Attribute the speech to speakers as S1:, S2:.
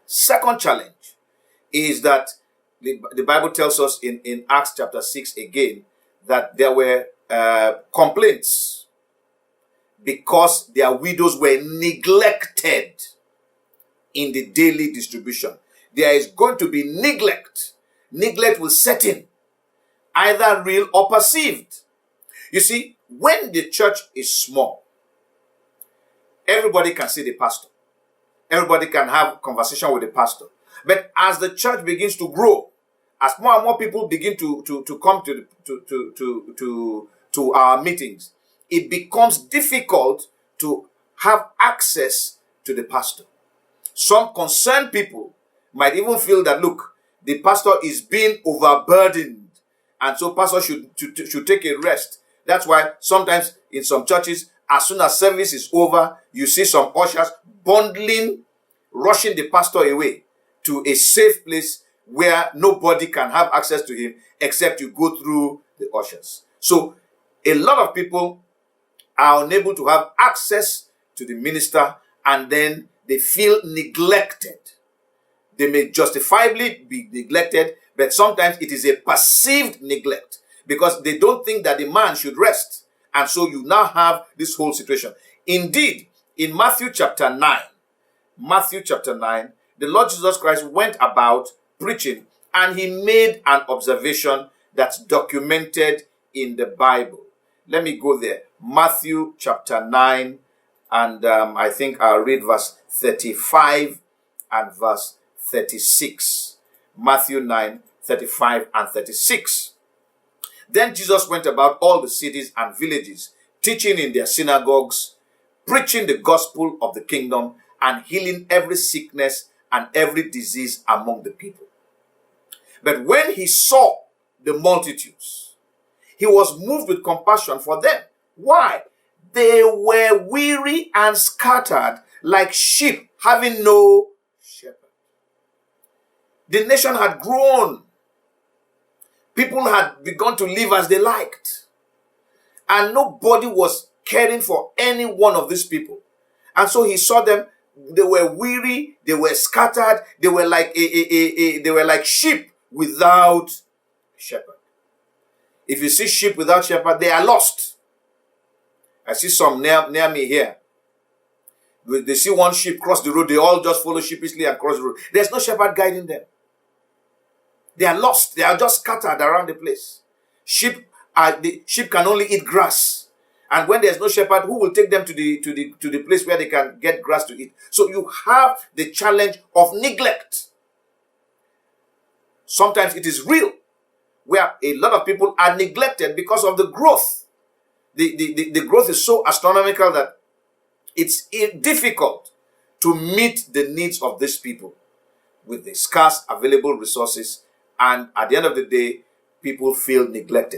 S1: Second challenge is that the Bible tells us in Acts chapter 6 again that there were complaints because their widows were neglected in the daily distribution. There is going to be neglect. Neglect will set in, either real or perceived. You see, when the church is small, everybody can see the pastor. Everybody can have conversation with the pastor. But as the church begins to grow, as more and more people begin to come to our meetings, it becomes difficult to have access to the pastor. Some concerned people might even feel that, look, the pastor is being overburdened, and so pastor should take a rest. That's why sometimes in some churches, as soon as service is over, you see some ushers rushing the pastor away to a safe place where nobody can have access to him except you go through the ushers. So a lot of people are unable to have access to the minister, and then they feel neglected. They may justifiably be neglected, but sometimes it is a perceived neglect because they don't think that the man should rest. And so you now have this whole situation. Indeed, in Matthew chapter 9, the Lord Jesus Christ went about preaching, and he made an observation that's documented in the Bible. Let me go there. Matthew chapter 9, and I think I'll read verse 35 and verse 36. Matthew 9, 35 and 36. Then Jesus went about all the cities and villages, teaching in their synagogues, preaching the gospel of the kingdom, and healing every sickness and every disease among the people. But when he saw the multitudes, he was moved with compassion for them. Why? They were weary and scattered like sheep having no shepherd. The nation had grown. People had begun to live as they liked. And nobody was caring for any one of these people. And so he saw them. They were weary. They were scattered. They were like they were like sheep without a shepherd. If you see sheep without shepherd, they are lost. I see some near me here. They see one sheep cross the road. They all just follow sheepishly and cross the road. There's no shepherd guiding them. They are lost. They are just scattered around the place. Sheep can only eat grass. And when there's no shepherd, who will take them to the place where they can get grass to eat? So you have the challenge of neglect. Sometimes it is real, where a lot of people are neglected because of the growth. The growth is so astronomical that it's difficult to meet the needs of these people with the scarce available resources. And at the end of the day, people feel neglected.